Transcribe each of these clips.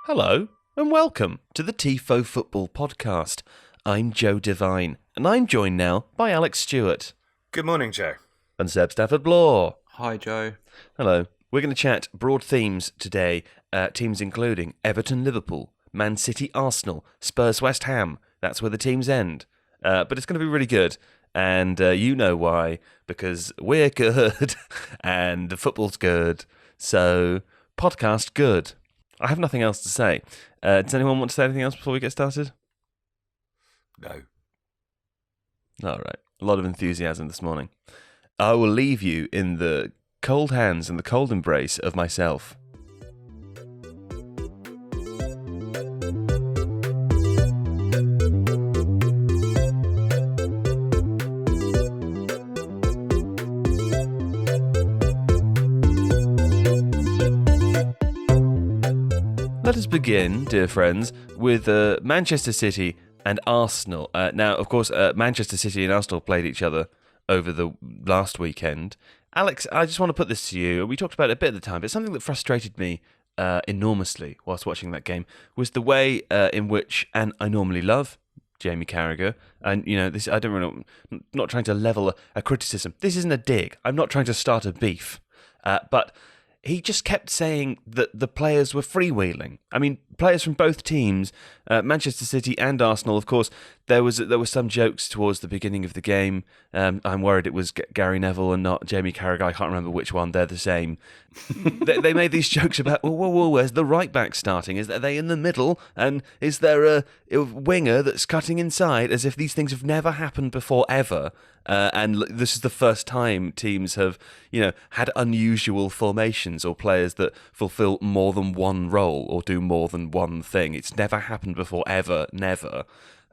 Hello, and welcome to the Tifo Football Podcast. I'm Joe Devine, and I'm joined now by Alex Stewart. Good morning, Joe. And Seb Stafford-Bloor. Hi, Joe. Hello. We're going to chat broad themes today, teams including Everton, Liverpool, Man City, Arsenal, Spurs, West Ham. That's where the teams end. But it's going to be really good, and you know why, because we're good, and the football's good, so podcast good. I have nothing else to say. Does anyone want to say anything else before we get started? No. All right. A lot of enthusiasm this morning. I will leave you in the cold hands and the cold embrace of myself. Let us begin, dear friends, with Manchester City and Arsenal. Now, of course, Manchester City and Arsenal played each other over the last weekend. Alex, I just want to put this to you. We talked about it a bit at the time, but something that frustrated me enormously whilst watching that game was the way in which, and I normally love Jamie Carragher, and this I don't really, I'm not trying to level a criticism. This isn't a dig. I'm not trying to start a beef, but he just kept saying that the players were freewheeling. I mean, players from both teams, Manchester City and Arsenal, of course, there were some jokes towards the beginning of the game. I'm worried it was Gary Neville and not Jamie Carragher. I can't remember which one. They're the same. they made these jokes about, whoa, where's the right back starting? Are they in the middle? And is there a winger that's cutting inside? As if these things have never happened before, ever. And this is the first time teams have, had unusual formations or players that fulfill more than one role or do more than one thing. It's never happened before, ever, never.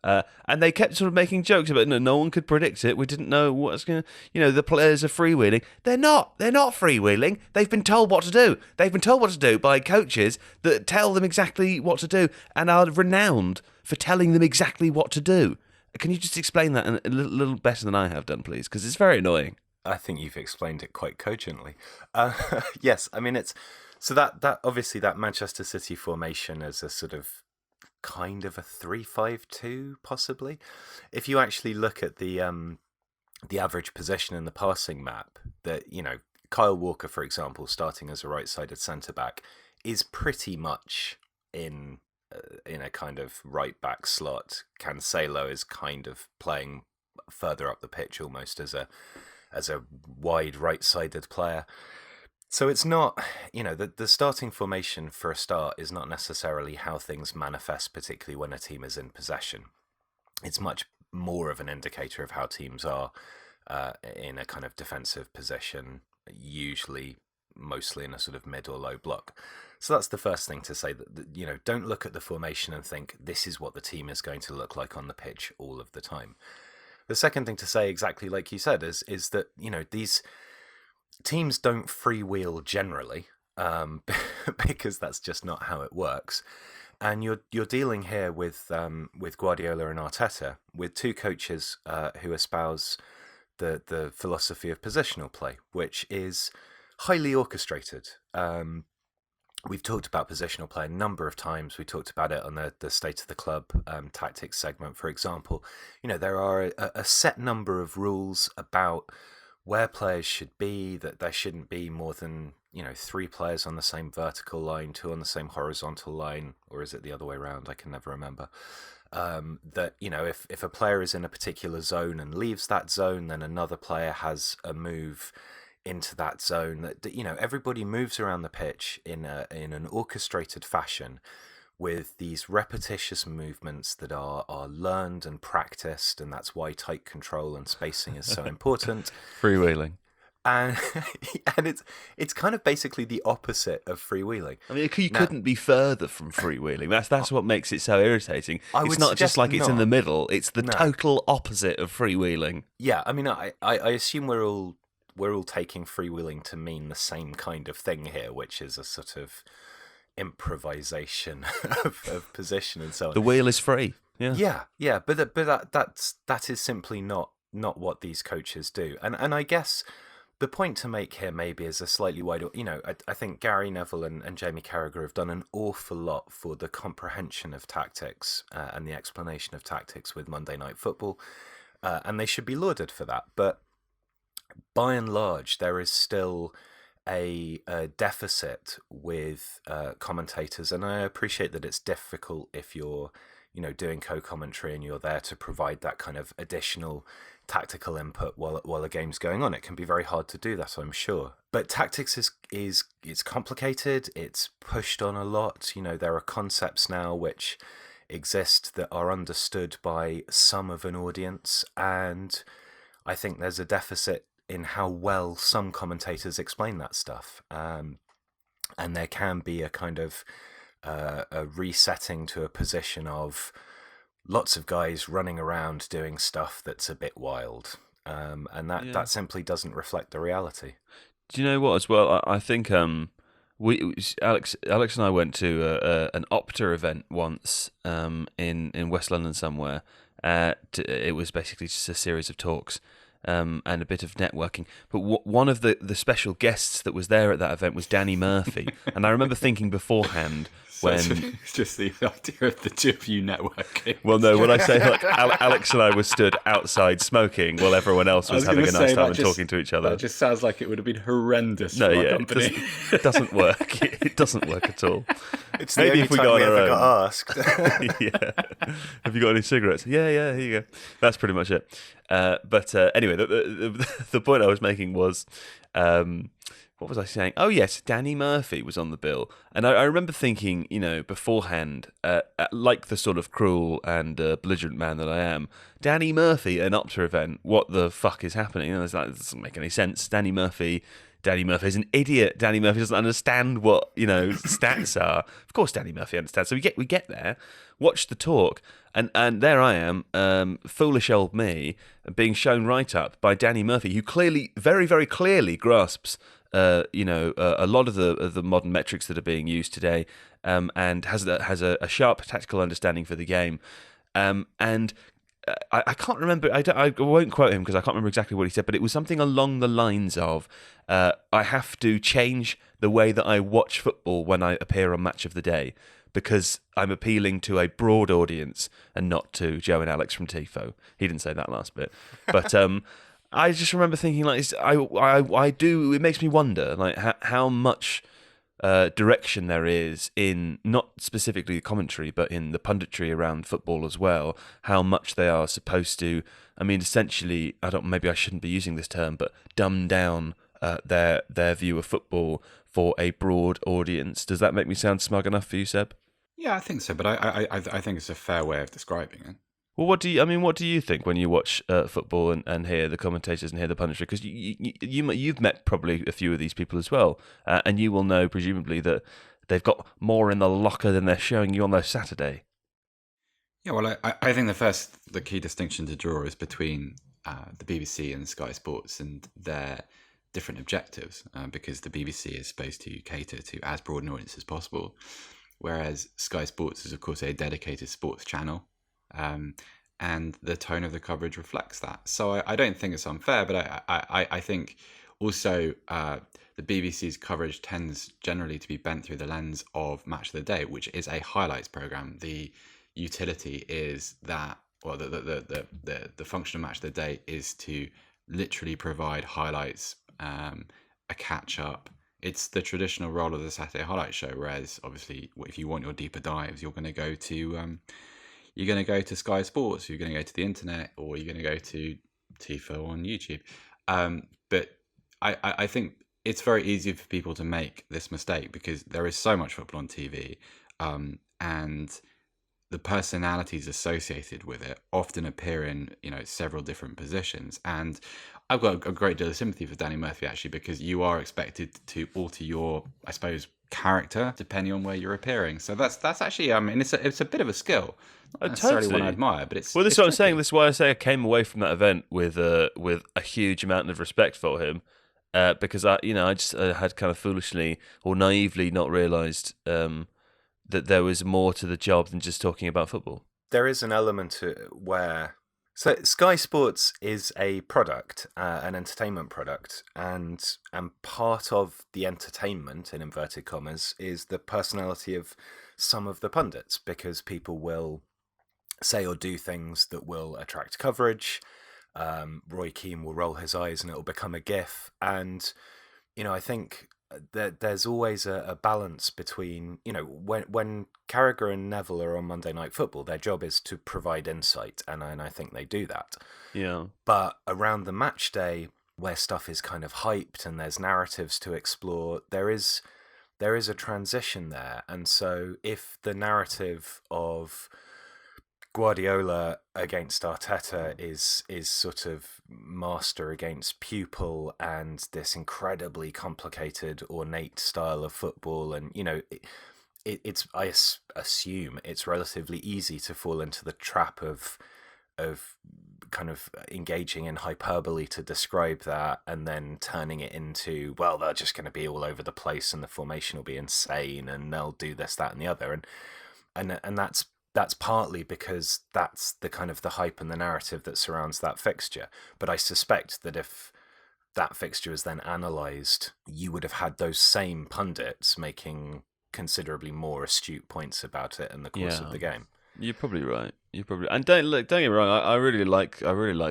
And they kept sort of making jokes about it. No one could predict it. We didn't know what's going to, the players are freewheeling. They're not freewheeling. They've been told what to do. They've been told what to do by coaches that tell them exactly what to do and are renowned for telling them exactly what to do. Can you just explain that a little better than I have done, please? Because it's very annoying. I think you've explained it quite cogently. Yes, I mean, it's so that obviously that Manchester City formation is a sort of kind of a 3-5-2, possibly. If you actually look at the average position in the passing map, that Kyle Walker, for example, starting as a right-sided centre-back, is pretty much in a kind of right back slot. Cancelo is kind of playing further up the pitch, almost as a wide right-sided player. So it's not, the starting formation for a start is not necessarily how things manifest, particularly when a team is in possession. It's much more of an indicator of how teams are in a kind of defensive position, usually mostly in a sort of mid or low block. So that's the first thing to say, that don't look at the formation and think this is what the team is going to look like on the pitch all of the time. The second thing to say, exactly like you said, is that these teams don't freewheel generally, because that's just not how it works. And you're dealing here with Guardiola and Arteta, with two coaches who espouse the philosophy of positional play, which is highly orchestrated. We've talked about positional play a number of times. We talked about it on the State of the Club tactics segment, for example. There are a set number of rules about where players should be, that there shouldn't be more than, 3 players on the same vertical line, 2 on the same horizontal line, or is it the other way around? I can never remember. That, if a player is in a particular zone and leaves that zone, then another player has a move into that zone. That everybody moves around the pitch in an orchestrated fashion with these repetitious movements that are learned and practiced, and that's why tight control and spacing is so important. Freewheeling. And it's kind of basically the opposite of freewheeling. I mean, you couldn't be further from freewheeling. That's what makes it so irritating. It's not just like it's in the middle. It's the total opposite of freewheeling. Yeah, I mean, I assume we're all taking freewheeling to mean the same kind of thing here, which is a sort of improvisation of position and so on. The wheel is free. Yeah, but that is simply not what these coaches do. And I guess The point to make here maybe is a slightly wider, I think Gary Neville and Jamie Carragher have done an awful lot for the comprehension of tactics and the explanation of tactics with Monday Night Football, and they should be lauded for that. But by and large, there is still a deficit with commentators, and I appreciate that it's difficult if you're doing co-commentary and you're there to provide that kind of additional tactical input while a game's going on. It can be very hard to do that, I'm sure. But tactics is it's complicated. It's pushed on a lot. There are concepts now which exist that are understood by some of an audience, and I think there's a deficit in how well some commentators explain that stuff. And there can be a kind of a resetting to a position of lots of guys running around doing stuff that's a bit wild, and that simply doesn't reflect the reality. Do you know what? As well, I think Alex and I went to an Opta event once in West London somewhere. It was basically just a series of talks. And a bit of networking. But one of the special guests that was there at that event was Danny Murphy. And I remember thinking beforehand when... It's just the idea of the two of you networking. Well, no, when I say Alex and I were stood outside smoking while everyone else was having a nice time and talking to each other. That just sounds like it would have been horrendous for our company. It doesn't work. It doesn't work at all. It's maybe if we go on our own. Got asked. Yeah. Have you got any cigarettes? Yeah, here you go. That's pretty much it. But anyway, the point I was making was, what was I saying? Oh yes, Danny Murphy was on the bill, and I remember thinking, beforehand, like the sort of cruel and belligerent man that I am, Danny Murphy, an Opta event. What the fuck is happening? It doesn't make any sense. Danny Murphy's an idiot. Danny Murphy doesn't understand what stats are. Of course, Danny Murphy understands. So we get there, watch the talk, and there I am, foolish old me, being shown right up by Danny Murphy, who clearly, very very clearly, grasps a lot of the modern metrics that are being used today, and has a sharp tactical understanding for the game, and. I can't remember. I won't quote him because I can't remember exactly what he said, but it was something along the lines of, I have to change the way that I watch football when I appear on Match of the Day because I'm appealing to a broad audience and not to Joe and Alex from Tifo. He didn't say that last bit, but I just remember thinking I do. It makes me wonder how much direction there is in not specifically the commentary, but in the punditry around football as well. How much they are supposed to, essentially, maybe I shouldn't be using this term, but dumb down their view of football for a broad audience. Does that make me sound smug enough for you, Seb? Yeah, I think so, but I think it's a fair way of describing it. Well, what do you think when you watch football and hear the commentators and hear the punditry? Because you've met probably a few of these people as well, and you will know presumably that they've got more in the locker than they're showing you on their Saturday. Yeah, well, I think the key distinction to draw is between the BBC and Sky Sports and their different objectives, because the BBC is supposed to cater to as broad an audience as possible, whereas Sky Sports is, of course, a dedicated sports channel. And the tone of the coverage reflects that. So I don't think it's unfair, but I think also the BBC's coverage tends generally to be bent through the lens of Match of the Day, which is a highlights program. The utility is that, well, the function of Match of the Day is to literally provide highlights, a catch up. It's the traditional role of the Saturday highlight show, whereas obviously if you want your deeper dives, you're going to go to Sky Sports, you're going to go to the internet, or you're going to go to Tifo on YouTube. But I think it's very easy for people to make this mistake because there is so much football on TV, and the personalities associated with it often appear in several different positions. And I've got a great deal of sympathy for Danny Murphy, actually, because you are expected to alter your, I suppose, character depending on where you're appearing. So that's actually, it's a bit of a skill. Not necessarily one I admire, but it's... Well, this is what I'm saying. This is why I say I came away from that event with a huge amount of respect for him, because I just had kind of foolishly or naively not realised that there was more to the job than just talking about football. There is an element where So Sky Sports is a product, an entertainment product, and part of the entertainment, in inverted commas, is the personality of some of the pundits, because people will say or do things that will attract coverage. Roy Keane will roll his eyes and it will become a GIF. And, I think that there's always a balance between, when Carragher and Neville are on Monday Night Football, their job is to provide insight. And I think they do that. Yeah. But around the match day, where stuff is kind of hyped and there's narratives to explore, there is a transition there. And so if the narrative of Guardiola against Arteta is sort of master against pupil, and this incredibly complicated, ornate style of football, and it's I assume it's relatively easy to fall into the trap of kind of engaging in hyperbole to describe that, and then turning it into, well, they're just going to be all over the place and the formation will be insane and they'll do this, that, and the other, and that's partly because that's the kind of the hype and the narrative that surrounds that fixture. But I suspect that if that fixture is then analysed, you would have had those same pundits making considerably more astute points about it in the course of the game. You're probably right. And don't get me wrong. I really like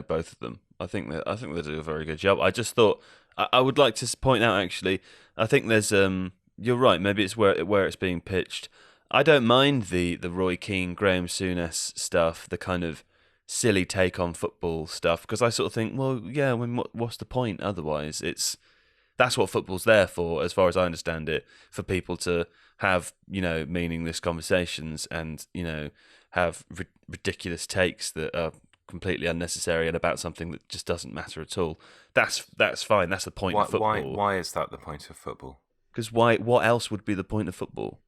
both of them. I think they do a very good job. I just thought I would like to point out, actually, I think there's you're right. Maybe it's where it's being pitched. I don't mind the Roy Keane, Graham Souness stuff, the kind of silly take on football stuff, because I sort of think, well, yeah, I mean, what's the point otherwise? That's what football's there for, as far as I understand it, for people to have, meaningless conversations and, have ridiculous takes that are completely unnecessary and about something that just doesn't matter at all. That's fine. That's the point of football. Why is that the point of football? Because what else would be the point of football?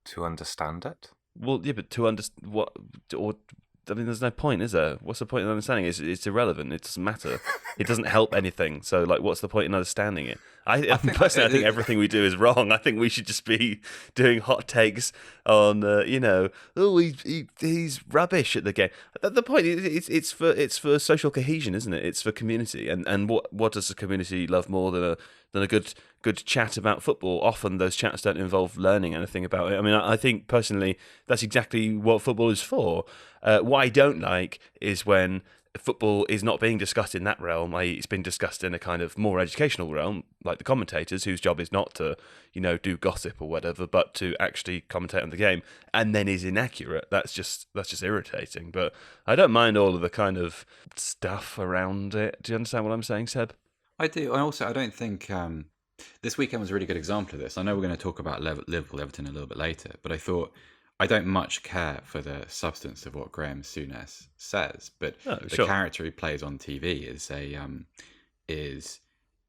To understand it? Well, yeah, but to understand what, or I mean, there's no point, is there? What's the point in understanding it? It's irrelevant. It doesn't matter. It doesn't help anything. So, what's the point in understanding it? I think everything we do is wrong. I think we should just be doing hot takes on, he's rubbish at the game. The point is, it's for social cohesion, isn't it? It's for community. And what does the community love more than a good chat about football? Often those chats don't involve learning anything about it. I mean, I think personally that's exactly what football is for. What I don't like is when football is not being discussed in that realm, i.e. it's been discussed in a kind of more educational realm, like the commentators, whose job is not to, do gossip or whatever, but to actually commentate on the game, and then is inaccurate. That's just irritating. But I don't mind all of the kind of stuff around it. Do you understand what I'm saying, Seb? I do. I don't think this weekend was a really good example of this. I know we're going to talk about Liverpool Everton a little bit later, but I thought I don't much care for the substance of what Graham Souness says, but the character he plays on TV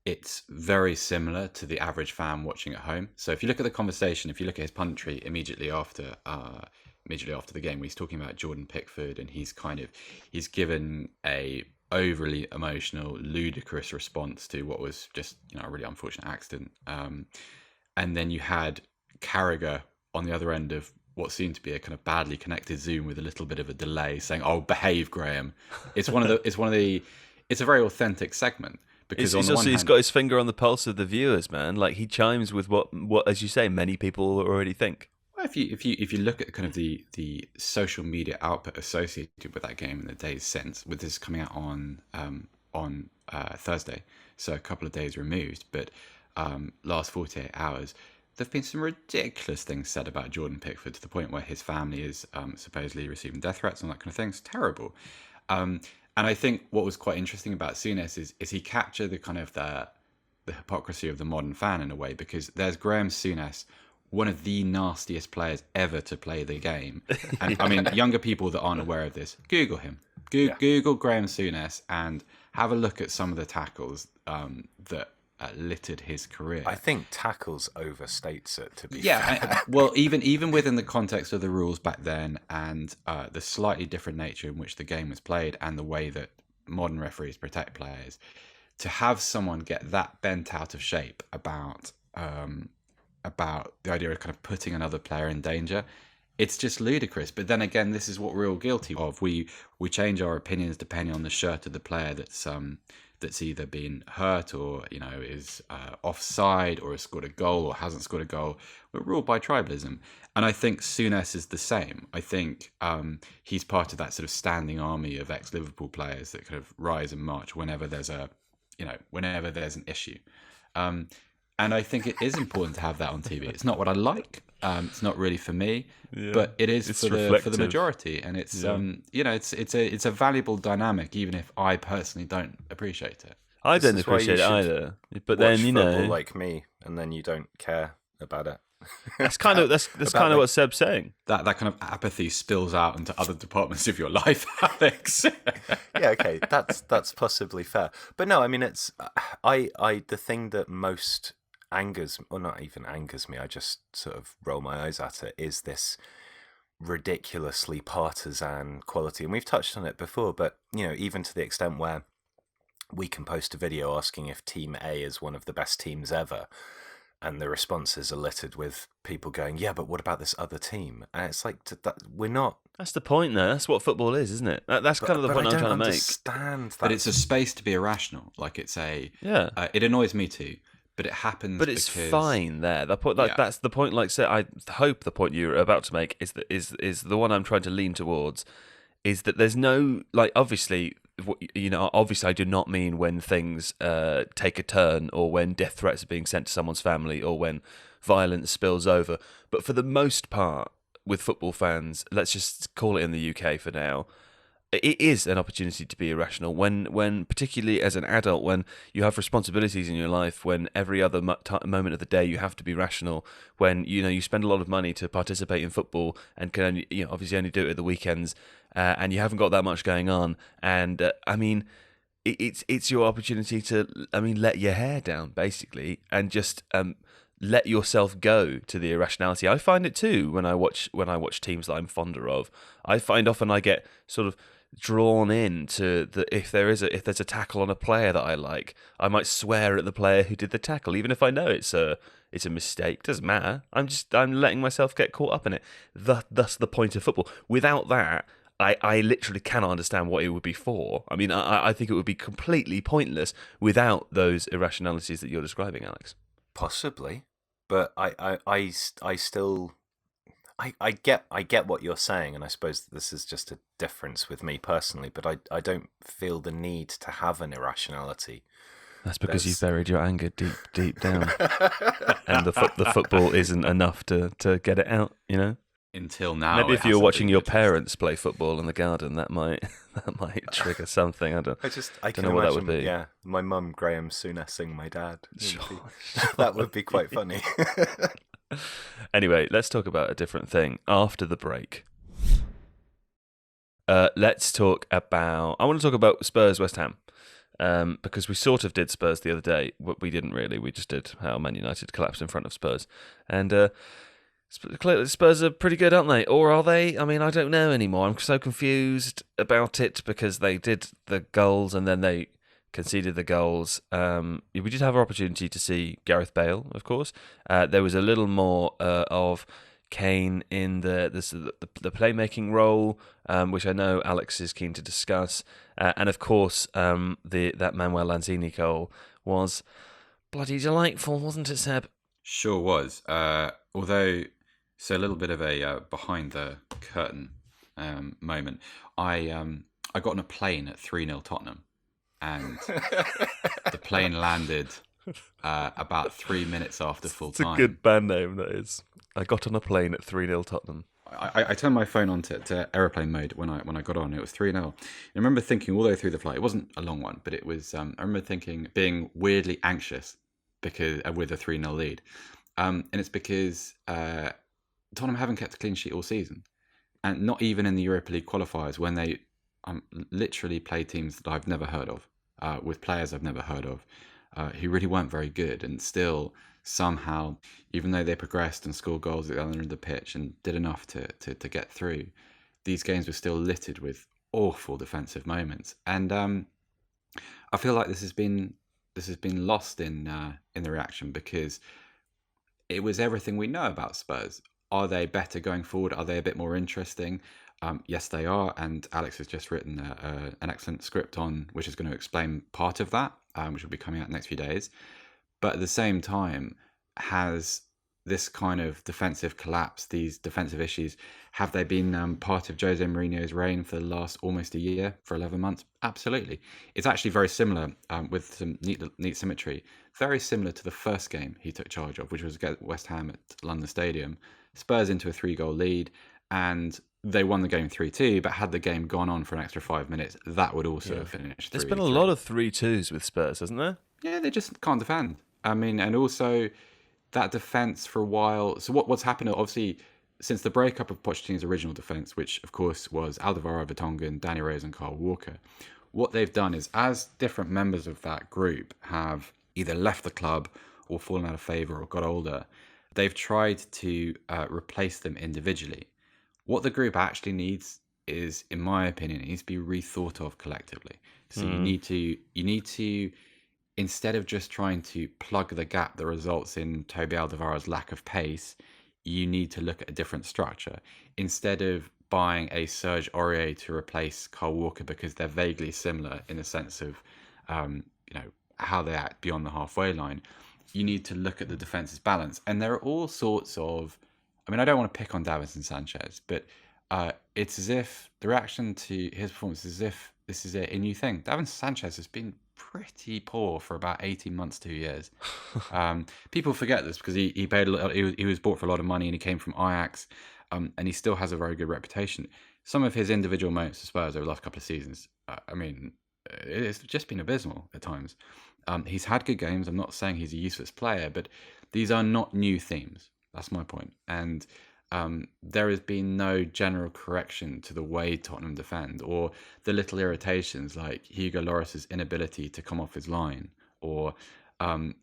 it's very similar to the average fan watching at home. So if you look at the conversation, if you look at his punditry immediately after the game, where he's talking about Jordan Pickford, and he's given a overly emotional, ludicrous response to what was just a really unfortunate accident. And then you had Carragher on the other end of what seemed to be a kind of badly connected Zoom with a little bit of a delay, saying, "Oh, behave, Graham." It's a very authentic segment, because he's got his finger on the pulse of the viewers, man. Like, he chimes with what, as you say, many people already think. Well, if you look at kind of the social media output associated with that game in the days since, with this coming out on Thursday, so a couple of days removed, but last 48 hours, there've been some ridiculous things said about Jordan Pickford, to the point where his family is supposedly receiving death threats and that kind of thing. It's terrible. And I think what was quite interesting about Souness is he captured the kind of the hypocrisy of the modern fan in a way, because there's Graham Souness, one of the nastiest players ever to play the game. And I mean, younger people that aren't aware of this, Google him. Google Graham Souness and have a look at some of the tackles that littered his career. I think tackles overstates it, to be fair. Well, even within the context of the rules back then, and the slightly different nature in which the game was played, and the way that modern referees protect players, to have someone get that bent out of shape about the idea of kind of putting another player in danger, it's just ludicrous. But then again, this is what we're all guilty of. We change our opinions depending on the shirt of the player that's either been hurt or is offside or has scored a goal or hasn't scored a goal. We're ruled by tribalism, and I think Souness is the same. I think he's part of that sort of standing army of ex-Liverpool players that kind of rise and march whenever there's an issue. And I think it is important to have that on TV. It's not what I like. It's not really for me, but it is for the majority. And it's it's a valuable dynamic, even if I personally don't appreciate it. I don't appreciate it either. But then football like me, and then you don't care about it. That's kind of what Seb's saying. That kind of apathy spills out into other departments of your life, Alex. Yeah, okay, that's possibly fair. But no, I mean, it's the thing that most not even angers me, I just sort of roll my eyes at it, is this ridiculously partisan quality. And we've touched on it before, but even to the extent where we can post a video asking if Team A is one of the best teams ever, and the responses are littered with people going, yeah, but what about this other team? And it's like, we're not... That's the point, though. That's what football is, isn't it? That's kind of the point I'm trying to make. I understand that. But it's a space to be irrational. Like, it's it annoys me too, but it happens. But it's fine there. The point, that's the point. Like, say, I hope the point you're about to make is the one I'm trying to lean towards. Is that there's no, like, obviously I do not mean when things take a turn, or when death threats are being sent to someone's family, or when violence spills over. But for the most part, with football fans, let's just call it in the UK for now, it is an opportunity to be irrational when particularly as an adult, when you have responsibilities in your life, when every other moment of the day you have to be rational, when you spend a lot of money to participate in football and can only, obviously only do it at the weekends, and you haven't got that much going on, and I mean, it's your opportunity to let your hair down basically, and just let yourself go to the irrationality. I find it too when I watch teams that I'm fonder of. I find often I get sort of drawn in to if there's a tackle on a player that I like, I might swear at the player who did the tackle, even if I know it's a mistake. Doesn't matter. I'm letting myself get caught up in it. Thus the point of football. Without that, I literally cannot understand what it would be for. I mean, I think it would be completely pointless without those irrationalities that you're describing, Alex. Possibly, but I still get what you're saying, and I suppose this is just a difference with me personally. But I don't feel the need to have an irrationality. That's because you've buried your anger deep down, and the football isn't enough to get it out. Until now, maybe if you were watching your parents play football in the garden, that might trigger something. I don't know what that would be. Yeah, my mum Graham Sounessing my dad. That would be quite funny. Anyway, let's talk about a different thing after the break. Let's talk about... I want to talk about Spurs West Ham, because we sort of did Spurs the other day. We didn't really. We just did how Man United collapsed in front of Spurs. And Spurs are pretty good, aren't they? Or are they? I mean, I don't know anymore. I'm so confused about it because they did the goals and then they conceded the goals. We did have our opportunity to see Gareth Bale, of course. There was a little more of Kane in the playmaking role, which I know Alex is keen to discuss. And of course, that Manuel Lanzini goal was bloody delightful, wasn't it, Seb? Sure was. Although, so a little bit of a behind the curtain moment. I got on a plane at 3-0 Tottenham, and the plane landed about 3 minutes after full time. It's a good band name, that is. I got on a plane at 3-0 Tottenham. I turned my phone on to aeroplane mode when I got on. It was 3-0. I remember thinking all the way through the flight. It wasn't a long one, but it was. I remember being weirdly anxious because with a 3-0 lead, and it's because Tottenham haven't kept a clean sheet all season, and not even in the Europa League qualifiers when they literally play teams that I've never heard of, with players I've never heard of, who really weren't very good, and still somehow, even though they progressed and scored goals at the other end of the pitch and did enough to get through, these games were still littered with awful defensive moments. And I feel like this has been lost in the reaction, because it was everything we know about Spurs. Are they better going forward? Are they a bit more interesting? Yes, they are. And Alex has just written an excellent script on which is going to explain part of that, which will be coming out in the next few days. But at the same time, has this kind of defensive collapse, these defensive issues, have they been part of Jose Mourinho's reign for the last almost a year, for 11 months? Absolutely. It's actually very similar, with some neat symmetry, very similar to the first game he took charge of, which was against West Ham at London Stadium. Spurs into a 3-goal lead, and they won the game 3-2, but had the game gone on for an extra 5 minutes, that would also have finished 3-3. There's been a lot of 3-2s with Spurs, hasn't there? Yeah, they just can't defend. I mean, and also that defence for a while. So what's happened, obviously, since the breakup of Pochettino's original defence, which of course was Alvaro Vertonghen, Danny Rose and Kyle Walker, what they've done is, as different members of that group have either left the club or fallen out of favour or got older, they've tried to replace them individually. What the group actually needs is, in my opinion, it needs to be rethought of collectively. So you need to, instead of just trying to plug the gap that results in Toby Alderweireld's lack of pace, you need to look at a different structure. Instead of buying a Serge Aurier to replace Kyle Walker because they're vaguely similar in the sense of, how they act beyond the halfway line, you need to look at the defense's balance. And there are all sorts of, I don't want to pick on Davinson Sanchez, but it's as if the reaction to his performance is as if this is a new thing. Davinson Sanchez has been pretty poor for about 18 months, 2 years. People forget this because he paid a lot, he was bought for a lot of money and he came from Ajax, and he still has a very good reputation. Some of his individual moments for Spurs over the last couple of seasons, it's just been abysmal at times. He's had good games. I'm not saying he's a useless player, but these are not new themes. That's my point. And there has been no general correction to the way Tottenham defend, or the little irritations like Hugo Lloris's inability to come off his line, or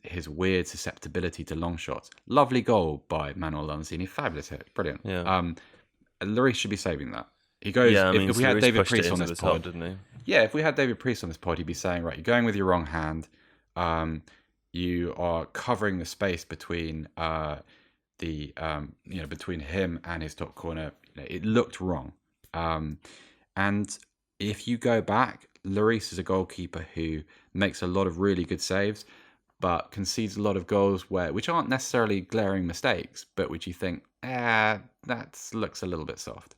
his weird susceptibility to long shots. Lovely goal by Manuel Lanzini, fabulous hit, brilliant. Yeah. Lloris should be saving that. He goes. If we had David Priest on this pod, didn't he? Yeah, if we had David Priest on this pod, he'd be saying, right, you're going with your wrong hand. You are covering the space between between him and his top corner. It looked wrong. And if you go back, Lloris is a goalkeeper who makes a lot of really good saves, but concedes a lot of goals which aren't necessarily glaring mistakes, but which you think, that looks a little bit soft.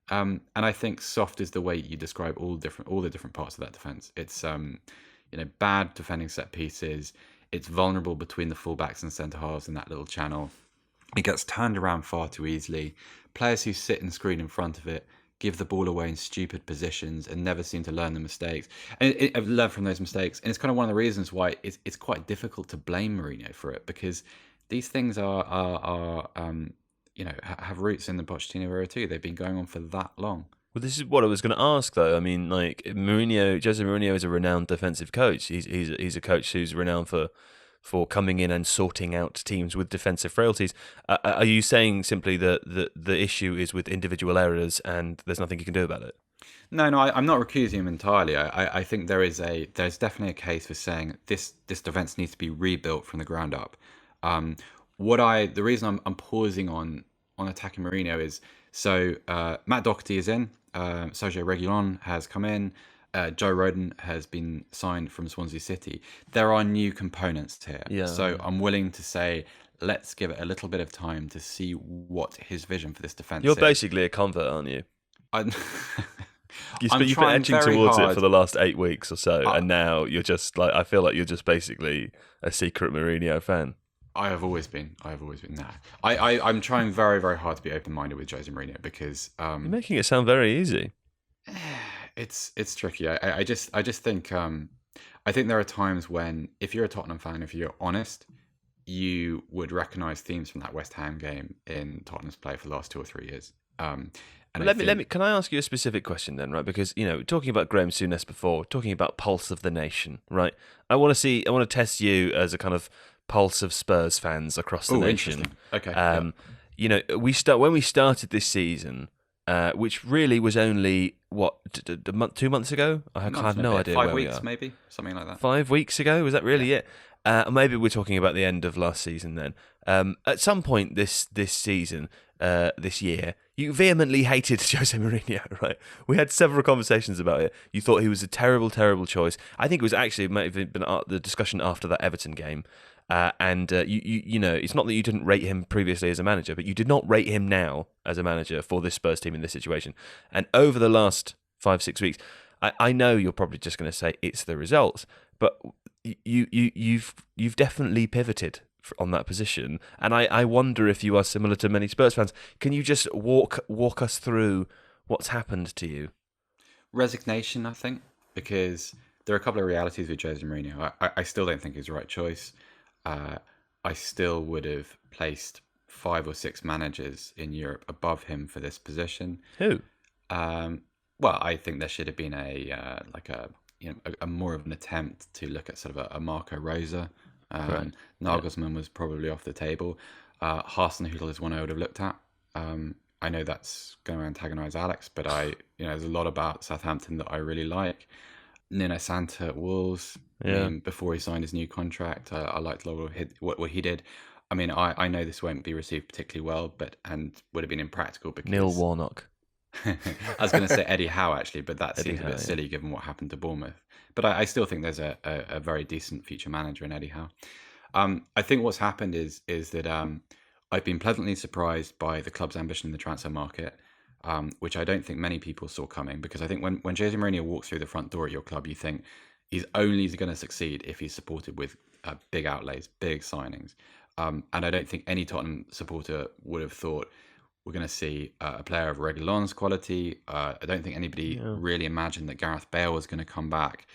And I think soft is the way you describe all the different parts of that defense. It's bad defending set pieces. It's vulnerable between the fullbacks and centre halves in that little channel. It gets turned around far too easily. Players who sit and screen in front of it give the ball away in stupid positions and never seem to learn the mistakes. And I've learned from those mistakes. And it's kind of one of the reasons why it's quite difficult to blame Mourinho for it, because these things have roots in the Pochettino era too. They've been going on for that long. Well, this is what I was going to ask, though. Jose Mourinho is a renowned defensive coach. He's a coach who's renowned for coming in and sorting out teams with defensive frailties. Are you saying simply that the issue is with individual errors and there's nothing you can do about it? No, I'm not recusing him entirely. I think there's definitely a case for saying this defense needs to be rebuilt from the ground up. The reason I'm pausing on attacking Mourinho is Matt Doherty is in. Sergio Reguilon has come in. Joe Rodon has been signed from Swansea City. There are new components here. Yeah. So I'm willing to say, let's give it a little bit of time to see what his vision for this defence is. You're basically a convert, aren't you? You've been edging towards it for the last 8 weeks or so, and now you're just I feel like you're just basically a secret Mourinho fan. I have always been. Nah. I'm trying very, very hard to be open-minded with Jose Mourinho because you're making it sound very easy. It's tricky. I just think I think there are times when, if you're a Tottenham fan, if you're honest, you would recognise themes from that West Ham game in Tottenham's play for the last 2 or 3 years. Let me. Can I ask you a specific question then, right? Because talking about Graham Souness before, talking about pulse of the nation, right? I want to test you as a kind of pulse of Spurs fans across the nation. Okay. When we started this season, which really was only 2 months ago. I have no idea. 5 weeks, maybe something like that. 5 weeks ago, was that really it? maybe we're talking about the end of last season then. At some point this season, this year, you vehemently hated Jose Mourinho, right? We had several conversations about it. You thought he was a terrible, terrible choice. I think it might have been the discussion after that Everton game. You know, it's not that you didn't rate him previously as a manager, but you did not rate him now as a manager for this Spurs team in this situation. And over the last 5-6 weeks, I know you're probably just going to say it's the results, but you've definitely pivoted on that position, and I wonder if you are similar to many Spurs fans. Can you just walk us through what's happened to you? Resignation, I think, because there are a couple of realities with Jose Mourinho. I still don't think he's the right choice. I still would have placed 5 or 6 managers in Europe above him for this position. Who? Well, I think there should have been a more of an attempt to look at sort of a Marco Rosa. Nagelsmann was probably off the table. Hasenhüttl is one I would have looked at. I know that's going to antagonise Alex, but there's a lot about Southampton that I really like. Nuno Santa at Wolves, before he signed his new contract, I liked a lot of what he did. I mean, I know this won't be received particularly well, and would have been impractical because Neil Warnock. I was going to say Eddie Howe actually, but that Eddie seems a bit Howe, silly given what happened to Bournemouth. But I still think there's a very decent future manager in Eddie Howe. I think what's happened is that I've been pleasantly surprised by the club's ambition in the transfer market, which I don't think many people saw coming. Because I think when Jose Mourinho walks through the front door at your club, you think he's only going to succeed if he's supported with big outlays, big signings. And I don't think any Tottenham supporter would have thought we're going to see a player of Reguilón's quality. I don't think anybody really imagined that Gareth Bale was going to come back.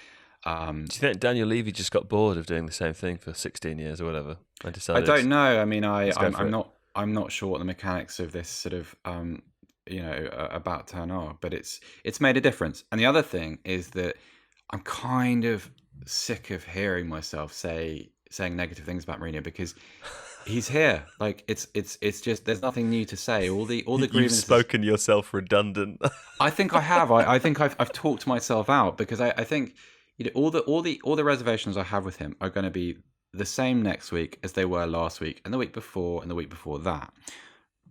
Do you think Daniel Levy just got bored of doing the same thing for 16 years or whatever? I don't know. I mean, I'm not sure what the mechanics of this sort of about turn are, but it's made a difference. And the other thing is that I'm kind of sick of hearing myself saying negative things about Mourinho because he's here. Like it's just there's nothing new to say. All the grievances. You've spoken yourself redundant. I think I have. I think I've talked myself out because I think all the reservations I have with him are going to be the same next week as they were last week and the week before and the week before that.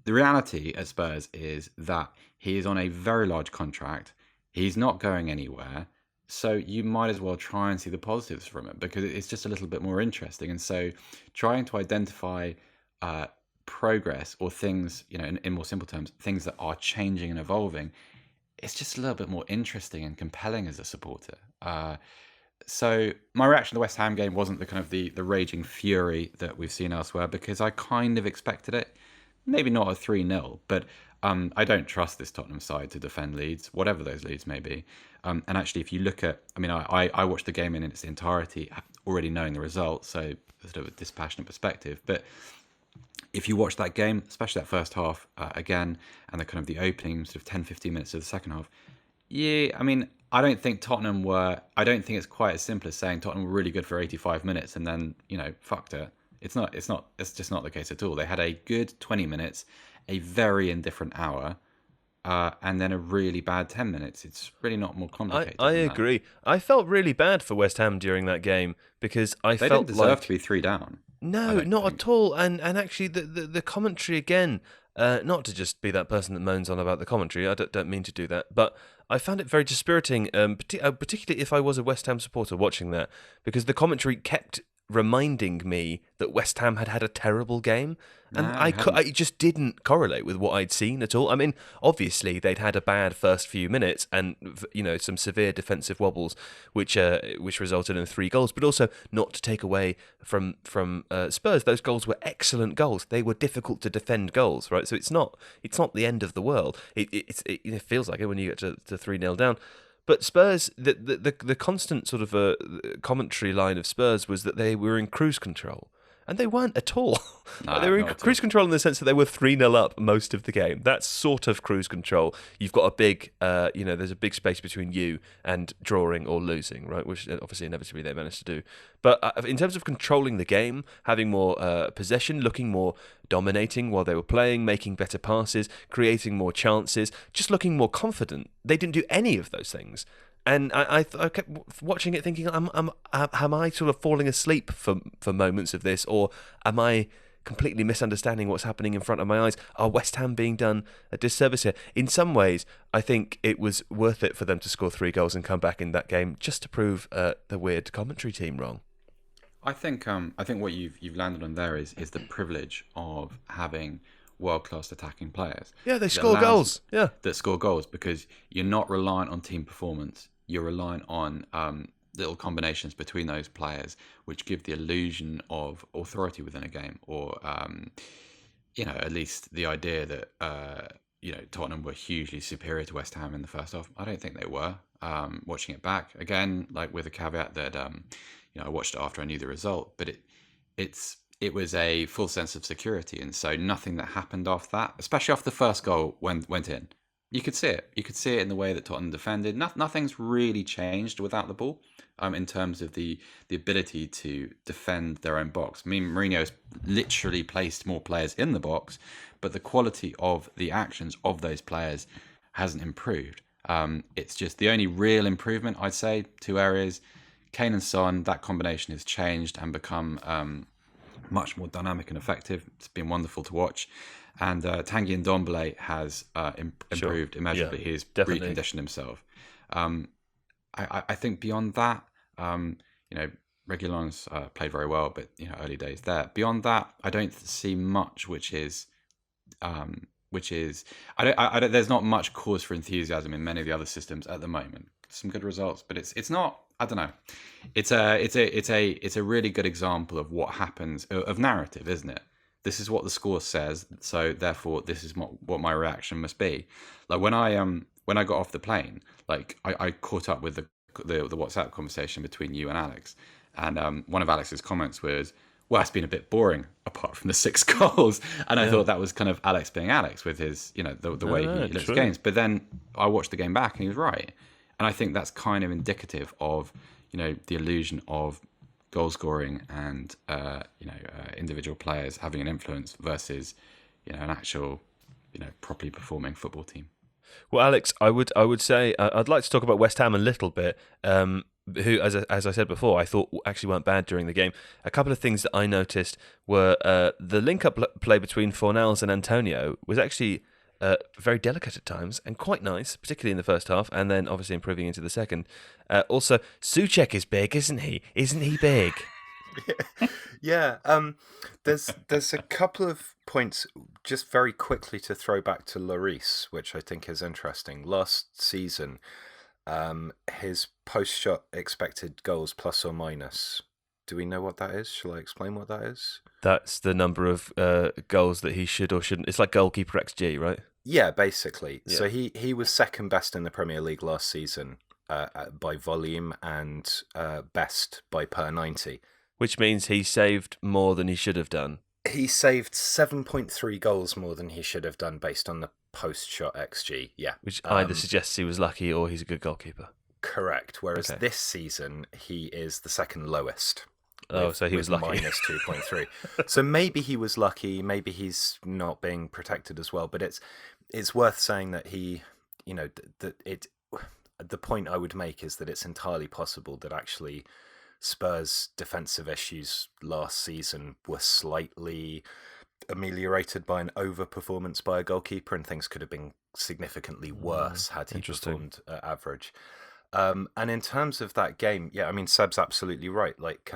The reality at Spurs is that he is on a very large contract. He's not going anywhere. So you might as well try and see the positives from it because it's just a little bit more interesting. And so trying to identify progress or things, in more simple terms, things that are changing and evolving, it's just a little bit more interesting and compelling as a supporter. So my reaction to the West Ham game wasn't the kind of the raging fury that we've seen elsewhere because I kind of expected it. Maybe not a 3-0, but I don't trust this Tottenham side to defend leads, whatever those leads may be. And actually, if you look at, I watched the game in its entirety, already knowing the result, so sort of a dispassionate perspective. But if you watch that game, especially that first half again, and the kind of the opening sort of 10-15 minutes of the second half, I don't think Tottenham were. I don't think it's quite as simple as saying Tottenham were really good for 85 minutes and then fucked it. It's not. It's just not the case at all. They had a good 20 minutes, a very indifferent hour, and then a really bad 10 minutes. It's really not more complicated. I agree. I felt really bad for West Ham during that game because they didn't deserve to be 3 down. No, not at all. And actually, the commentary again. Not to just be that person that moans on about the commentary. I don't mean to do that, but I found it very dispiriting, particularly if I was a West Ham supporter watching that, because the commentary kept reminding me that West Ham had a terrible game, and I just didn't correlate with what I'd seen at all. I mean, obviously they'd had a bad first few minutes, and some severe defensive wobbles, which resulted in 3 goals. But also, not to take away from Spurs, those goals were excellent goals. They were difficult to defend goals, right? So it's not the end of the world. It feels like it when you get to 3-0 down. But Spurs, the constant sort of commentary line of Spurs was that they were in cruise control. And they weren't at all. No, they were in cruise control in the sense that they were 3-0 up most of the game. That's sort of cruise control. You've got a big, there's a big space between you and drawing or losing, right? Which obviously inevitably they managed to do. But in terms of controlling the game, having more possession, looking more dominating while they were playing, making better passes, creating more chances, just looking more confident, they didn't do any of those things. And I kept watching it thinking, am I sort of falling asleep for moments of this, or am I completely misunderstanding what's happening in front of my eyes? Are West Ham being done a disservice here? In some ways, I think it was worth it for them to score 3 goals and come back in that game just to prove the weird commentary team wrong. I think what you've landed on there is the privilege of having world-class attacking players. Yeah, they score goals. Yeah, that score goals because you're not reliant on team performance. You're reliant on little combinations between those players, which give the illusion of authority within a game, or at least the idea that Tottenham were hugely superior to West Ham in the first half. I don't think they were. Watching it back again, like with a caveat that I watched it after I knew the result, but it was a full sense of security, and so nothing that happened after that, especially after the first goal went in. You could see it. You could see it in the way that Tottenham defended. Nothing's really changed without the ball, in terms of the ability to defend their own box. I mean, Mourinho has literally placed more players in the box, but the quality of the actions of those players hasn't improved. It's just the only real improvement, I'd say, 2 areas. Kane and Son, that combination has changed and become much more dynamic and effective. It's been wonderful to watch. And Tanguy Ndombele has improved immeasurably. He's reconditioned himself. I think beyond that, Reguilon's played very well, but early days there. Beyond that, I don't see much, which is there's not much cause for enthusiasm in many of the other systems at the moment. Some good results, but it's not. I don't know. It's a really good example of what happens of narrative, isn't it? This is what the score says, so therefore this is what my reaction must be. Like when I got off the plane, like I caught up with the WhatsApp conversation between you and Alex, and one of Alex's comments was, "Well, it's been a bit boring apart from the 6 goals," and I thought that was kind of Alex being Alex with his the way he looks at games. But then I watched the game back and he was right, and I think that's kind of indicative of the illusion of goal scoring and individual players having an influence versus an actual properly performing football team. Well, Alex, I would say I'd like to talk about West Ham a little bit. Who, as I said before, I thought actually weren't bad during the game. A couple of things that I noticed were the link-up play between Fornals and Antonio was actually very delicate at times and quite nice, particularly in the first half, and then obviously improving into the second. Also, Souček is big, isn't he? Isn't he big? Yeah. There's a couple of points just very quickly to throw back to Lloris, which I think is interesting. Last season, his post-shot expected goals plus or minus. Do we know what that is? Shall I explain what that is? That's the number of goals that he should or shouldn't. It's like goalkeeper XG, right? Yeah, basically. Yeah. So he was second best in the Premier League last season by volume and best by per 90. Which means he saved more than he should have done. He saved 7.3 goals more than he should have done based on the post-shot XG, yeah. Which either suggests he was lucky or he's a good goalkeeper. Correct, whereas this season he is the second lowest. Oh, so he was lucky. Minus 2.3. So maybe he was lucky, maybe he's not being protected as well, but it's worth saying that he, the point I would make is that it's entirely possible that actually Spurs' defensive issues last season were slightly ameliorated by an overperformance by a goalkeeper, and things could have been significantly worse had he performed at average. And in terms of that game, yeah, I mean, Seb's absolutely right. Like,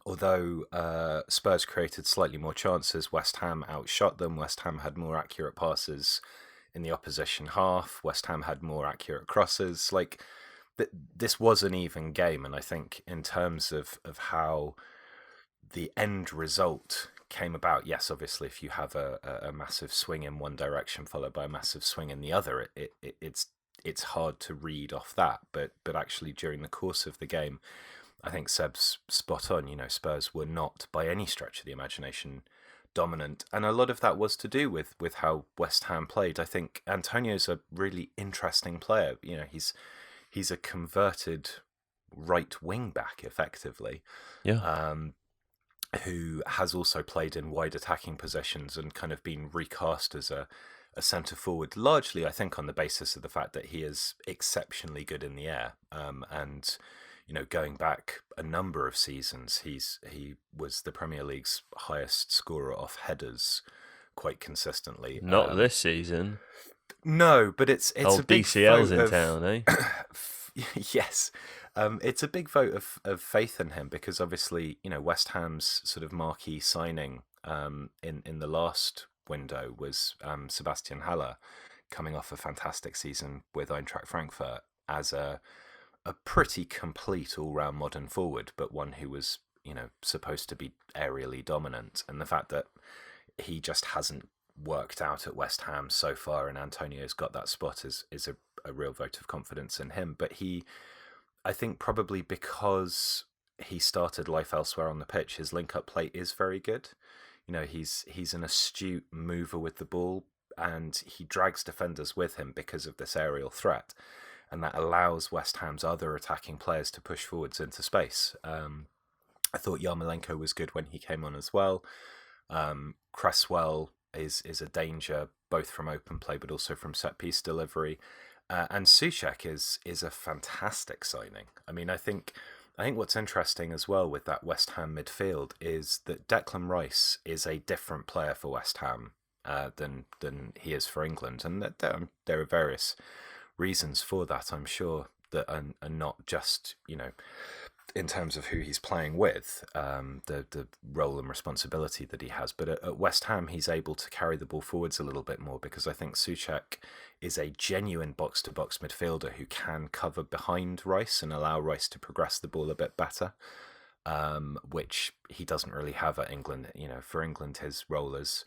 although Spurs created slightly more chances, West Ham outshot them. West Ham had more accurate passes in the opposition half. West Ham had more accurate crosses. Like, this was an even game, and I think in terms of how the end result came about, yes, obviously if you have a massive swing in one direction followed by a massive swing in the other, it's hard to read off that. But actually during the course of the game, I think Seb's spot on. Spurs were not by any stretch of the imagination dominant, and a lot of that was to do with how West Ham played. I think Antonio's a really interesting player. He's a converted right wing back, effectively. Yeah. Who has also played in wide attacking positions and kind of been recast as a a centre forward, largely I think on the basis of the fact that he is exceptionally good in the air, and going back a number of seasons, he was the Premier League's highest scorer off headers quite consistently. Not this season. No, but it's Old a big DCL's vote in of, town, eh? yes, it's a big vote of faith in him, because obviously West Ham's sort of marquee signing in the last window was Sebastian Haller, coming off a fantastic season with Eintracht Frankfurt as a pretty complete all-round modern forward, but one who was supposed to be aerially dominant. And the fact that he just hasn't worked out at West Ham so far, and Antonio's got that spot, is a real vote of confidence in him. But I think probably because he started life elsewhere on the pitch, his link-up play is very good. He's an astute mover with the ball, and he drags defenders with him because of this aerial threat, and that allows West Ham's other attacking players to push forwards into space. I thought Yarmolenko was good when he came on as well. Cresswell is a danger, both from open play but also from set piece delivery. And Souček is a fantastic signing. I mean, I think what's interesting as well with that West Ham midfield is that Declan Rice is a different player for West Ham than he is for England, and that there are various reasons for that, I'm sure, that are not just in terms of who he's playing with, the role and responsibility that he has. But at West Ham, he's able to carry the ball forwards a little bit more, because I think Souček is a genuine box-to-box midfielder who can cover behind Rice and allow Rice to progress the ball a bit better, which he doesn't really have at England. For England, his role is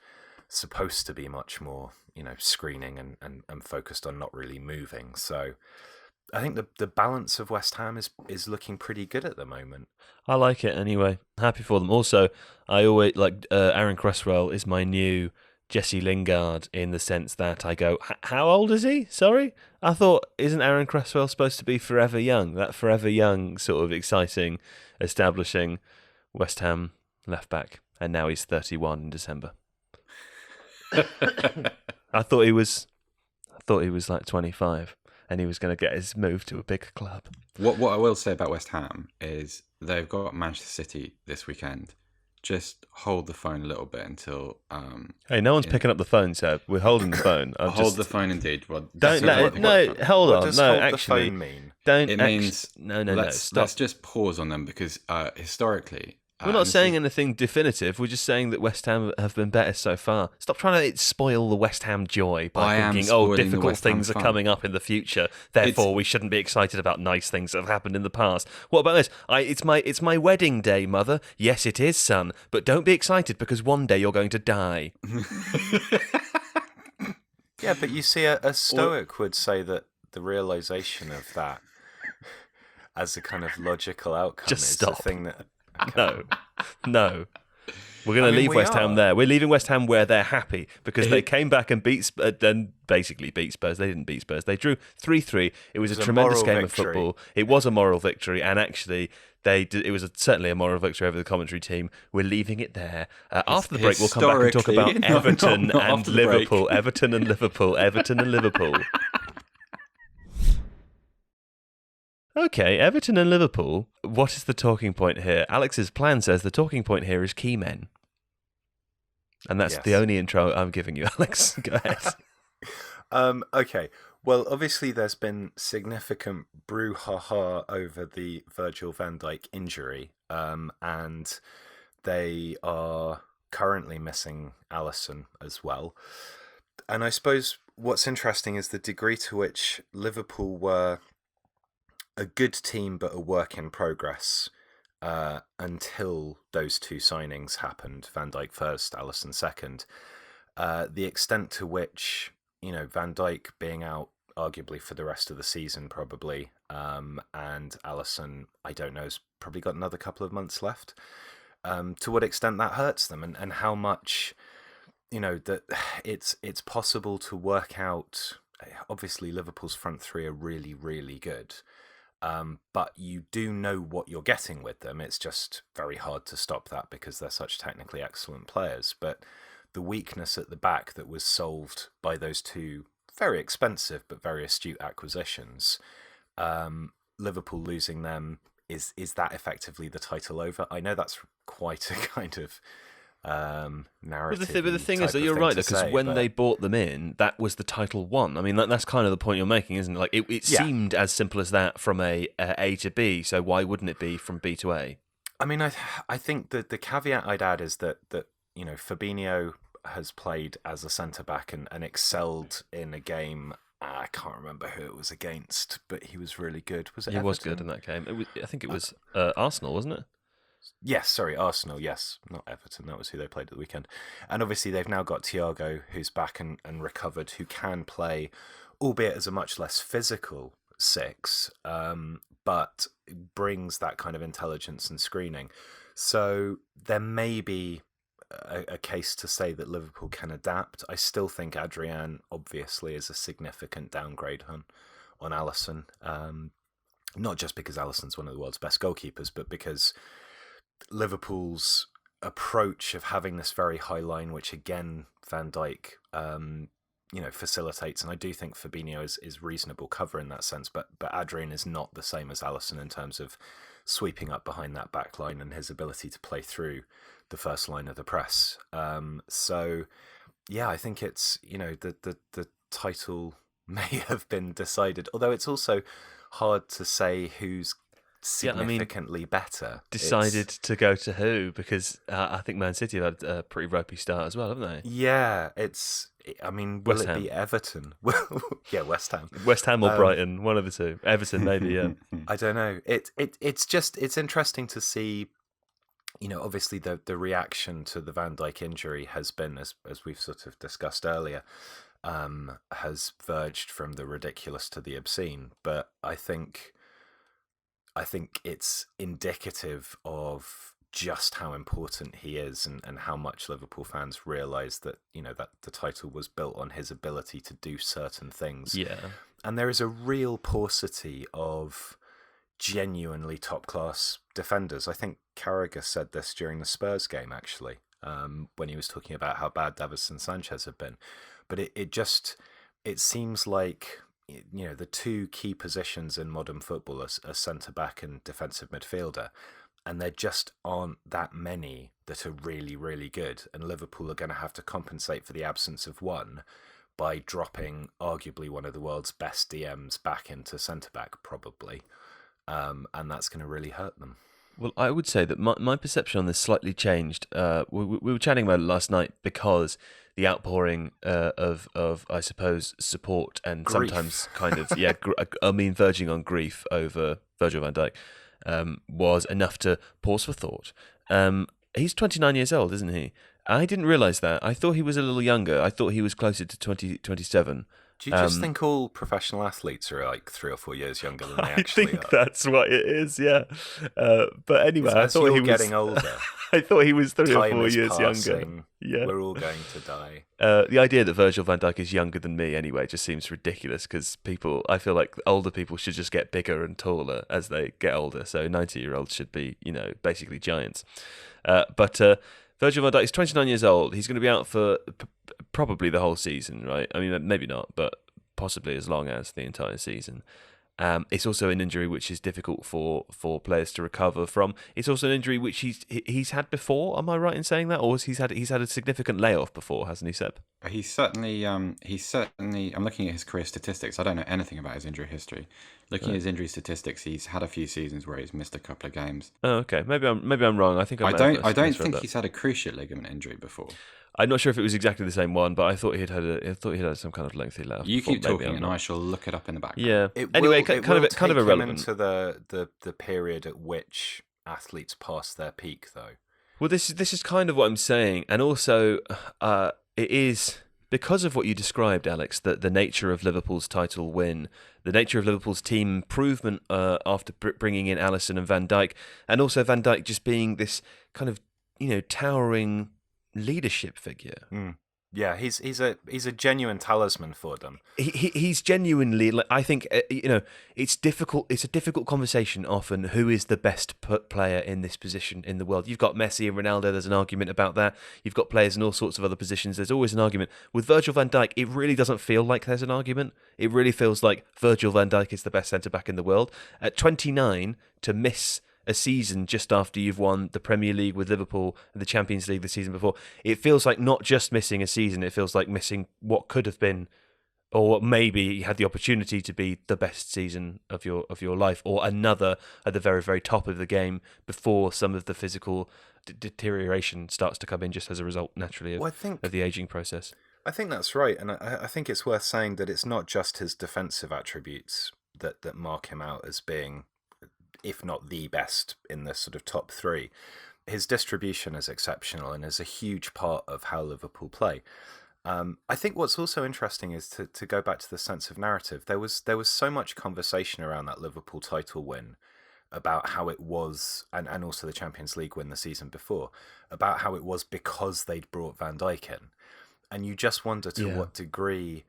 supposed to be much more, screening and focused on not really moving. So I think the balance of West Ham is looking pretty good at the moment. I like it anyway. Happy for them. Also, I always like Aaron Cresswell is my new Jesse Lingard, in the sense that I go, how old is he? Sorry? I thought, isn't Aaron Cresswell supposed to be forever young? That forever young, sort of exciting, establishing West Ham left back. And now he's 31 in December. I thought he was like 25. And he was going to get his move to a bigger club. What I will say about West Ham is they've got Manchester City this weekend. Just hold the phone a little bit until. Hey, no one's picking up the phone, Seb. We're holding the phone. Hold the phone, indeed. Well, don't let it. No, hold on. Does no, hold actually, the phone mean? Don't. It means no. Stop. Let's just pause on them, because historically. We're not saying anything definitive. We're just saying that West Ham have been better so far. Stop trying to spoil the West Ham joy by thinking, difficult things are coming up in the future. Therefore, we shouldn't be excited about nice things that have happened in the past. What about this? It's my wedding day, Mother. Yes, it is, son. But don't be excited, because one day you're going to die. Yeah, but you see, a Stoic would say that the realization of that as a kind of logical outcome is the thing that... Okay. No. We're going to leave West Ham there. We're leaving West Ham where they're happy, because they came back and basically beat Spurs. They didn't beat Spurs. They drew 3-3. It was a tremendous game of football. It was a moral victory, and actually, it was certainly a moral victory over the commentary team. We're leaving it there. After the break, we'll come back and talk about Everton and Liverpool. Everton and Liverpool. Everton and Liverpool. Okay, Everton and Liverpool. What is the talking point here? Alex's plan says the talking point here is key men. And that's the only intro I'm giving you, Alex. Go ahead. Okay. Well, obviously there's been significant brouhaha over the Virgil van Dijk injury, and they are currently missing Alisson as well. And I suppose what's interesting is the degree to which Liverpool were a good team but a work in progress until those two signings happened. Van Dijk first, Alisson second. The extent to which, Van Dijk being out arguably for the rest of the season probably, and Alisson, I don't know, has probably got another couple of months left. To what extent that hurts them, and how much, that it's possible to work out. Obviously, Liverpool's front three are really, really good. But you do know what you're getting with them. It's just very hard to stop that because they're such technically excellent players. But the weakness at the back that was solved by those two very expensive but very astute acquisitions. Liverpool losing them, is that effectively the title over? I know that's quite a kind of narrative. But the thing is that you're right, because when they bought them in, that was the title won. I mean, that's kind of the point you're making, isn't it? Like it seemed as simple as that from A to B. So why wouldn't it be from B to A? I mean, I think that the caveat I'd add is that Fabinho has played as a centre back and excelled in a game. I can't remember who it was against, but he was really good. Was it? He Everton? was good in that game. I think it was Arsenal, wasn't it? Yes, sorry, Arsenal, yes. Not Everton, that was who they played at the weekend. And obviously they've now got Thiago, who's back and recovered, who can play, albeit as a much less physical 6, but brings that kind of intelligence and screening. So there may be a case to say that Liverpool can adapt. I still think Adrian, obviously, is a significant downgrade on Alisson. Not just because Alisson's one of the world's best goalkeepers, but because Liverpool's approach of having this very high line, which again Van Dijk facilitates, and I do think Fabinho is reasonable cover in that sense, but Adrian is not the same as Alisson in terms of sweeping up behind that back line and his ability to play through the first line of the press. So yeah, I think it's the title may have been decided, although it's also hard to say who's significantly better. Decided to go to who, because I think Man City have had a pretty ropey start as well, haven't they? Yeah, will it be Everton? Yeah, West Ham. West Ham or Brighton, one of the two. Everton, maybe, yeah. I don't know. It's interesting to see, obviously the reaction to the Van Dijk injury has been, as we've sort of discussed earlier, has verged from the ridiculous to the obscene. But I think it's indicative of just how important he is and how much Liverpool fans realise that, that the title was built on his ability to do certain things. Yeah. And there is a real paucity of genuinely top-class defenders. I think Carragher said this during the Spurs game, actually, when he was talking about how bad Davinson Sanchez had been. But it seems like the two key positions in modern football are centre-back and defensive midfielder, and there just aren't that many that are really, really good, and Liverpool are going to have to compensate for the absence of one by dropping arguably one of the world's best DMs back into centre-back, probably, and that's going to really hurt them. Well, I would say that my perception on this slightly changed. We were chatting about it last night because the outpouring of I suppose support and grief. Sometimes kind of verging on grief over Virgil van Dijk was enough to pause for thought. He's 29 years old, isn't he? I didn't realise that. I thought he was a little younger. I thought he was closer to 27. Do you just think all professional athletes are like 3 or 4 years younger than they actually are? I think that's what it is, yeah. But anyway, I thought he was getting older. I thought he was 3 or 4 years passing, younger. Yeah, we're all going to die. The idea that Virgil van Dijk is younger than me, anyway, just seems ridiculous because I feel like older people should just get bigger and taller as they get older. So 90-year-olds should be, basically giants. But Virgil van Dijk is 29 years old. He's going to be out for probably the whole season, right? I mean, maybe not, but possibly as long as the entire season. It's also an injury which is difficult for players to recover from. It's also an injury which he's had before. Am I right in saying that, or he's had a significant layoff before, hasn't he, Seb? He's certainly. I'm looking at his career statistics. I don't know anything about his injury history. Looking at his injury statistics, he's had a few seasons where he's missed a couple of games. Oh, okay. Maybe I'm wrong. I don't think he's had a cruciate ligament injury before. I'm not sure if it was exactly the same one, but I thought he'd had some kind of lengthy layoff. You keep talking, and I shall look it up in the background. Yeah. Anyway, kind of irrelevant. Into the period at which athletes pass their peak, though. Well, this is kind of what I'm saying, and also it is because of what you described, Alex, that the nature of Liverpool's title win, the nature of Liverpool's team improvement after bringing in Alisson and Van Dijk, and also Van Dijk just being this kind of towering leadership figure. Yeah, he's a genuine talisman for them. He's genuinely, like, I think, it's difficult. It's a difficult conversation often. Who is the best player in this position in the world? You've got Messi and Ronaldo. There's an argument about that. You've got players in all sorts of other positions. There's always an argument. With Virgil van Dijk, it really doesn't feel like there's an argument. It really feels like Virgil van Dijk is the best centre back in the world. At 29, to miss a season just after you've won the Premier League with Liverpool and the Champions League the season before, it feels like not just missing a season, it feels like missing what could have been, or what maybe had the opportunity to be the best season of your life, or another at the very, very top of the game before some of the physical deterioration starts to come in just as a result, naturally, of the ageing process. I think that's right, and I think it's worth saying that it's not just his defensive attributes that mark him out as being, if not the best, in the sort of top three. His distribution is exceptional and is a huge part of how Liverpool play. I think what's also interesting is to go back to the sense of narrative. There was so much conversation around that Liverpool title win about how it was, and also the Champions League win the season before, about how it was because they'd brought Van Dijk in. And you just wonder to what degree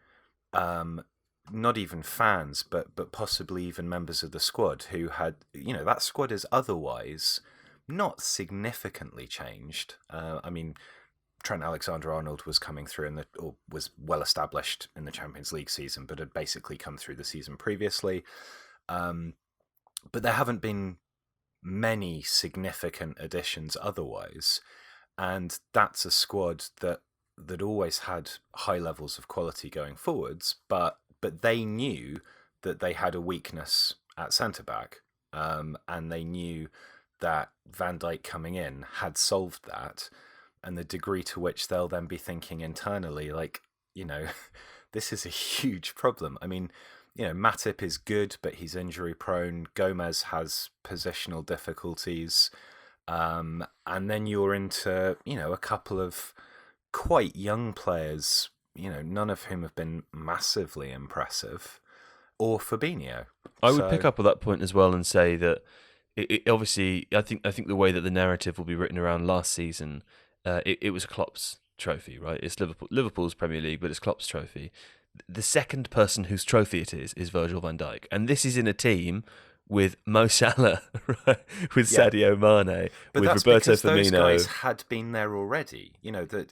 not even fans, but possibly even members of the squad who had, that squad is otherwise not significantly changed. I mean, Trent Alexander-Arnold was coming through or was well established in the Champions League season, but had basically come through the season previously. But there haven't been many significant additions otherwise, and that's a squad that always had high levels of quality going forwards, but they knew that they had a weakness at centre-back, and they knew that Van Dijk coming in had solved that, and the degree to which they'll then be thinking internally, like, this is a huge problem. I mean, Matip is good, but he's injury-prone. Gomez has positional difficulties. And then you're into, a couple of quite young players, none of whom have been massively impressive, or Fabinho. I would pick up on that point as well and say that it obviously, I think the way that the narrative will be written around last season, it was a Klopp's trophy, right? It's Liverpool's Premier League, but it's Klopp's trophy. The second person whose trophy it is Virgil van Dijk, and this is in a team with Mo Salah, right? With Sadio Mane, but with that's Roberto because Firmino. Those guys had been there already,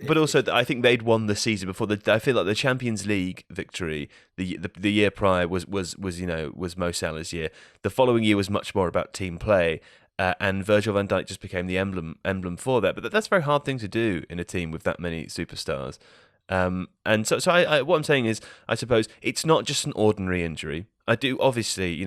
But also, I think they'd won the season before. I feel like the Champions League victory the year prior was Mo Salah's year. The following year was much more about team play, and Virgil van Dijk just became the emblem for that. But that's a very hard thing to do in a team with that many superstars. And so I what I'm saying is, I suppose it's not just an ordinary injury. I do, obviously,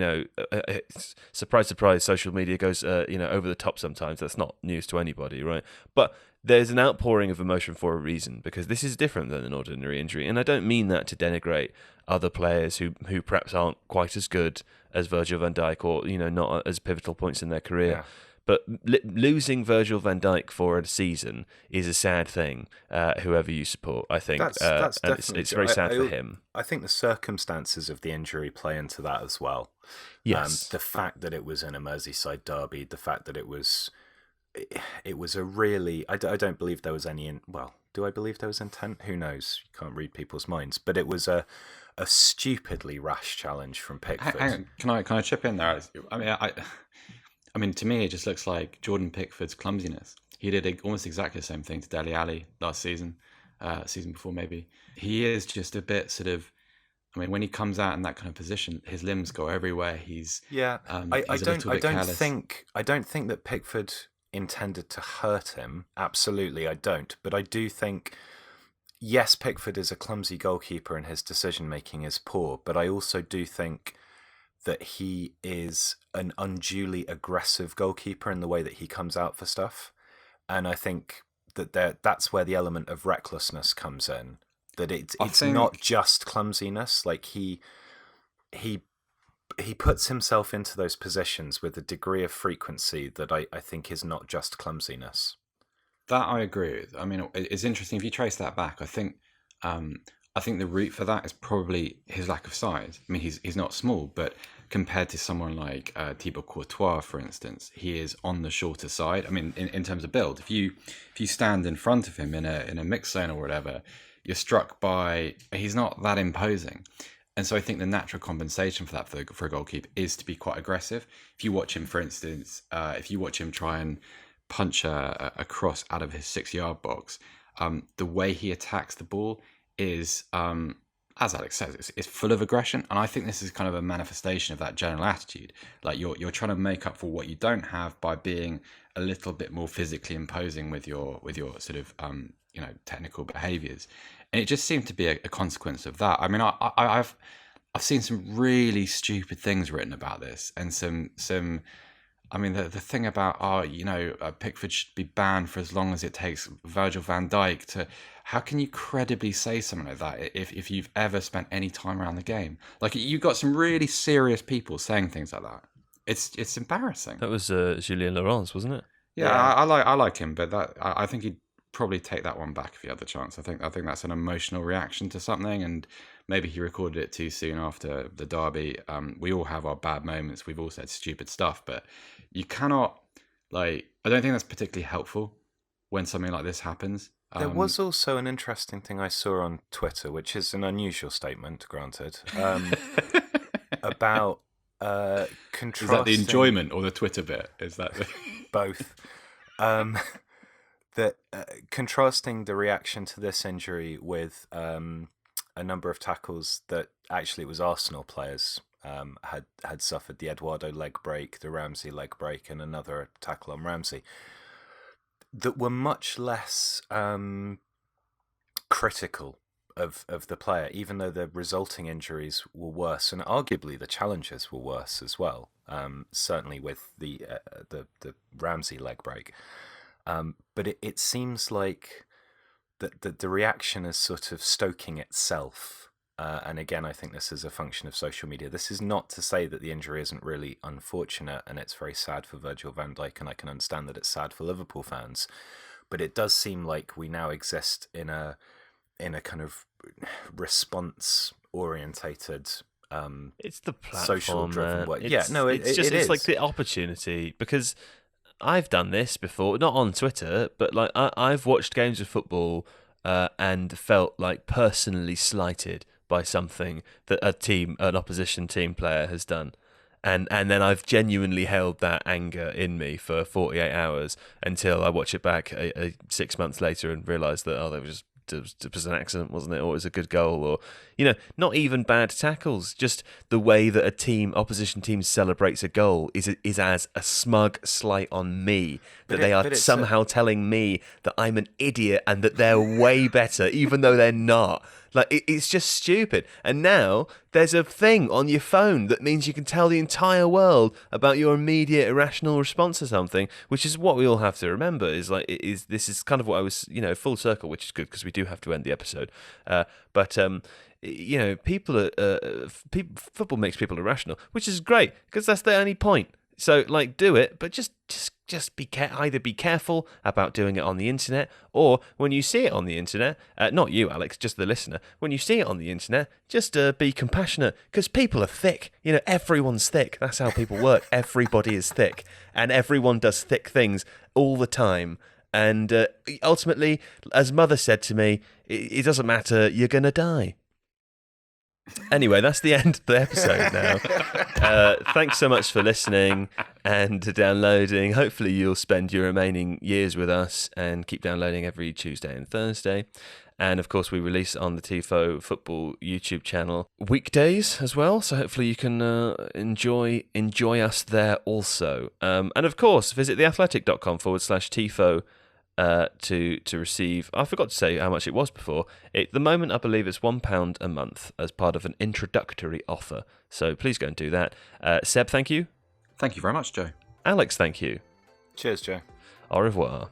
surprise, surprise, social media goes, over the top sometimes. That's not news to anybody, right? But there's an outpouring of emotion for a reason, because this is different than an ordinary injury. And I don't mean that to denigrate other players who perhaps aren't quite as good as Virgil van Dijk, or, not as pivotal points in their career. Yeah. But losing Virgil van Dijk for a season is a sad thing, whoever you support, I think. That's and definitely it's very sad for him. I think the circumstances of the injury play into that as well. Yes. The fact that it was in a Merseyside derby, the fact that it was a really... I don't believe there was any... do I believe there was intent? Who knows? You can't read people's minds. But it was a stupidly rash challenge from Pickford. Hang on, can I chip in there? I mean, to me, it just looks like Jordan Pickford's clumsiness. He did almost exactly the same thing to Dele Alli last season, season before maybe. He is just a bit sort of... I mean, when he comes out in that kind of position, his limbs go everywhere. He's I don't think that Pickford intended to hurt him. Absolutely, I don't. But I do think, yes, Pickford is a clumsy goalkeeper and his decision making is poor. But I also do think that he is an unduly aggressive goalkeeper in the way that he comes out for stuff. And I think that that's where the element of recklessness comes in. That it's not just clumsiness. Like he puts himself into those positions with a degree of frequency that I think is not just clumsiness. That I agree with. I mean, it's interesting if you trace that back. I think the root for that is probably his lack of size. I mean, he's not small, but compared to someone like Thibaut Courtois, for instance, he is on the shorter side. I mean, in terms of build, if you stand in front of him in a mix zone or whatever, you're struck by he's not that imposing. And so I think the natural compensation for that for a goalkeeper is to be quite aggressive. If you watch him, for instance, if you watch him try and punch a cross out of his 6-yard box, the way he attacks the ball is, as Alex says, it's full of aggression. And I think this is kind of a manifestation of that general attitude. Like you're trying to make up for what you don't have by being a little bit more physically imposing with your sort of technical behaviours. And it just seemed to be a consequence of that. I mean, I've seen some really stupid things written about this, and some. I mean, the thing about Pickford should be banned for as long as it takes Virgil van Dijk to. How can you credibly say something like that if you've ever spent any time around the game? Like, you've got some really serious people saying things like that. It's embarrassing. That was Julien Laurence, wasn't it? Yeah. I like him, but I think he'd probably take that one back if he had the chance. I think that's an emotional reaction to something, and maybe he recorded it too soon after the derby. We all have our bad moments. We've all said stupid stuff, but you cannot, I don't think that's particularly helpful when something like this happens. There was also an interesting thing I saw on Twitter, which is an unusual statement, granted, about contrasting... Is that the enjoyment or the Twitter bit? Is that both? That contrasting the reaction to this injury with a number of tackles that actually it was Arsenal players had suffered: the Eduardo leg break, the Ramsey leg break, and another tackle on Ramsey, that were much less critical of the player, even though the resulting injuries were worse, and arguably the challenges were worse as well. Certainly with the Ramsey leg break. But it seems like the reaction is sort of stoking itself. And again, I think this is a function of social media. This is not to say that the injury isn't really unfortunate and it's very sad for Virgil van Dijk, and I can understand that it's sad for Liverpool fans. But it does seem like we now exist in a kind of response-orientated it's the platform, social-driven way. It's like the opportunity, because I've done this before, not on Twitter, but I've watched games of football and felt like personally slighted by something that an opposition team player has done. And then I've genuinely held that anger in me for 48 hours until I watch it back 6 months later and realise that, it was an accident, wasn't it? Or it was a good goal, or not even bad tackles. Just the way that opposition team celebrates a goal is as a smug slight on me, that they are somehow telling me that I'm an idiot and that they're way better, even though they're not. It's just stupid. And now there's a thing on your phone that means you can tell the entire world about your immediate irrational response to something, which is what we all have to remember. This is kind of what I was, full circle, which is good because we do have to end the episode. But football makes people irrational, which is great because that's the only point. So do it, but just either be careful about doing it on the internet, or when you see it on the internet, not you, Alex, just the listener. When you see it on the internet, just be compassionate, because people are thick. Everyone's thick. That's how people work. Everybody is thick, and everyone does thick things all the time. And ultimately, as Mother said to me, it doesn't matter. You're gonna die. Anyway, that's the end of the episode now. Thanks so much for listening and downloading. Hopefully you'll spend your remaining years with us and keep downloading every Tuesday and Thursday. And of course, we release on the Tifo Football YouTube channel weekdays as well. So hopefully you can enjoy us there also. And of course, visit theathletic.com/Tifo to receive. I forgot to say how much it was before. At the moment, I believe it's £1 a month as part of an introductory offer. So please go and do that. Seb, thank you. Thank you very much, Joe. Alex, thank you. Cheers, Joe. Au revoir.